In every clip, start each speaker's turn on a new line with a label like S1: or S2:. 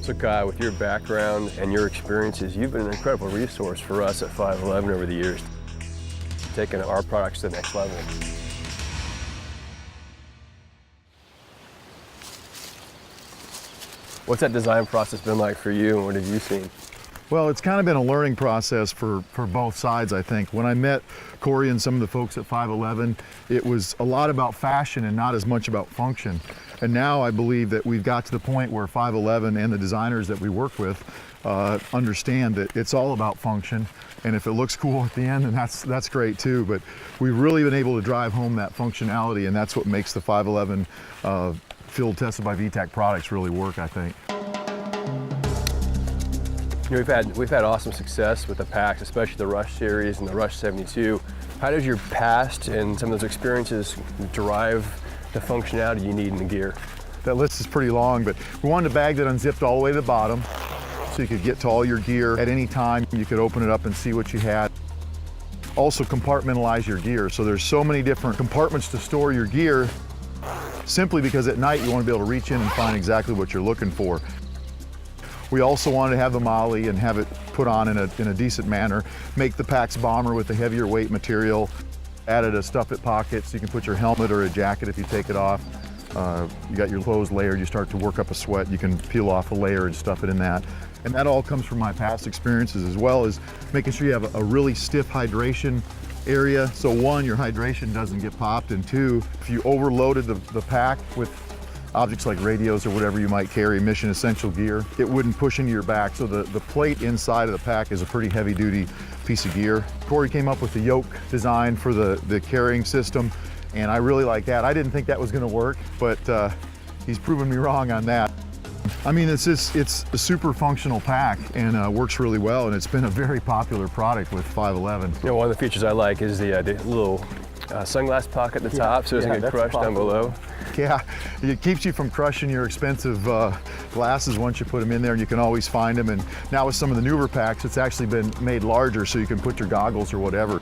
S1: So Kyle, with your background and your experiences, you've been an incredible resource for us at 511 over the years, taking our products to the next level. What's that design process been like for you, and what have you seen?
S2: Well, it's kind of been a learning process for both sides, I think. When I met Corey and some of the folks at 511, it was a lot about fashion and not as much about function. And now I believe that we've got to the point where 511 and the designers that we work with understand that it's all about function. And if it looks cool at the end, then that's great too. But we've really been able to drive home that functionality, and that's what makes the 511 field tested by VTAC products really work, I think.
S1: You know, we've had awesome success with the packs, especially the Rush series and the Rush 72. How does your past and some of those experiences drive the functionality you need in the gear?
S2: That list is pretty long, but we wanted a bag that unzipped all the way to the bottom so you could get to all your gear at any time. You could open it up and see what you had. Also compartmentalize your gear. So there's so many different compartments to store your gear, simply because at night you want to be able to reach in and find exactly what you're looking for. We also wanted to have the MOLLE and have it put on in a decent manner, make the packs bomber with the heavier weight material, added a stuff it pocket so you can put your helmet or a jacket if you take it off. You got your clothes layered, you start to work up a sweat, you can peel off a layer and stuff it in that. And that all comes from my past experiences, as well as making sure you have a really stiff hydration area. So one, your hydration doesn't get popped, and two, if you overloaded the pack with objects like radios or whatever you might carry, mission essential gear, it wouldn't push into your back. So the plate inside of the pack is a pretty heavy duty piece of gear. Corey came up with the yoke design for the carrying system, and I really like that. I didn't think that was gonna work, but he's proven me wrong on that. I mean, it's a super functional pack and works really well, and it's been a very popular product with 511.
S1: You know, one of the features I like is the little sunglass pocket at the top, so it doesn't get crushed down below.
S2: Yeah, it keeps you from crushing your expensive glasses once you put them in there, and you can always find them. And now with some of the newer packs, it's actually been made larger so you can put your goggles or whatever.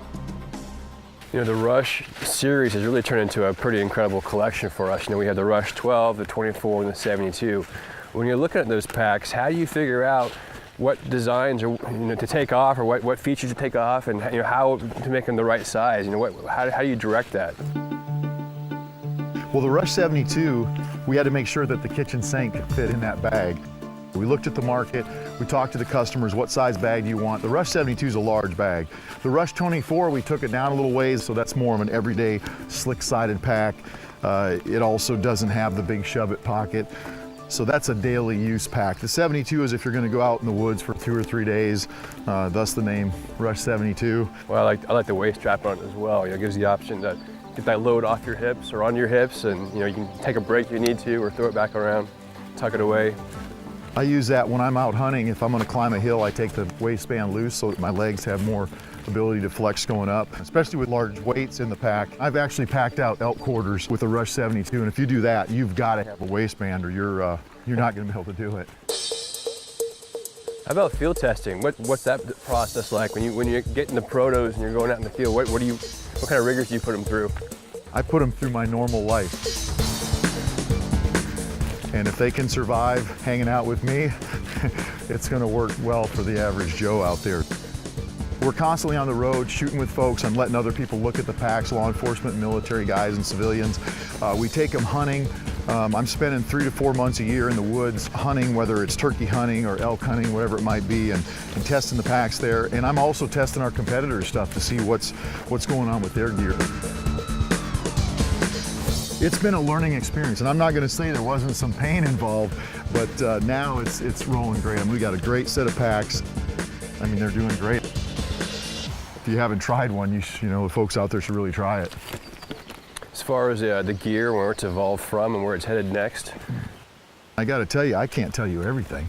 S1: You know, the Rush series has really turned into a pretty incredible collection for us. You know, we have the Rush 12, the 24, and the 72. When you're looking at those packs, how do you figure out what designs are, to take off, or what features to take off, and how to make them the right size? How do you direct that?
S2: Well, the Rush 72, we had to make sure that the kitchen sink fit in that bag. We looked at the market, we talked to the customers, what size bag do you want? The Rush 72 is a large bag. The Rush 24, we took it down a little ways, so that's more of an everyday slick-sided pack. It also doesn't have the big shove-it pocket. So that's a daily use pack. The 72 is if you're gonna go out in the woods for 2 or 3 days, thus the name Rush 72.
S1: Well, I like the waist strap on it as well. It gives you the option to get that load off your hips or on your hips, and you can take a break if you need to, or throw it back around, tuck it away.
S2: I use that when I'm out hunting. If I'm gonna climb a hill, I take the waistband loose so that my legs have more ability to flex going up, especially with large weights in the pack. I've actually packed out elk quarters with a Rush 72, and if you do that, you've got to have a waistband or you're not going to be able to do it.
S1: How about field testing? What's that process like when you get in the protos and you're going out in the field? What kind of rigors do you put them through?
S2: I put them through my normal life. And if they can survive hanging out with me, it's going to work well for the average Joe out there. We're constantly on the road shooting with folks and letting other people look at the packs, law enforcement, military guys and civilians. We take them hunting. I'm spending 3 to 4 months a year in the woods hunting, whether it's turkey hunting or elk hunting, whatever it might be, and testing the packs there. And I'm also testing our competitors' stuff to see what's going on with their gear. It's been a learning experience, and I'm not going to say there wasn't some pain involved, but now it's rolling great. I mean, we got a great set of packs. I mean, they're doing great. If you haven't tried one, you know, the folks out there should really try it.
S1: As far as the gear, where it's evolved from and where it's headed next?
S2: I got to tell you, I can't tell you everything.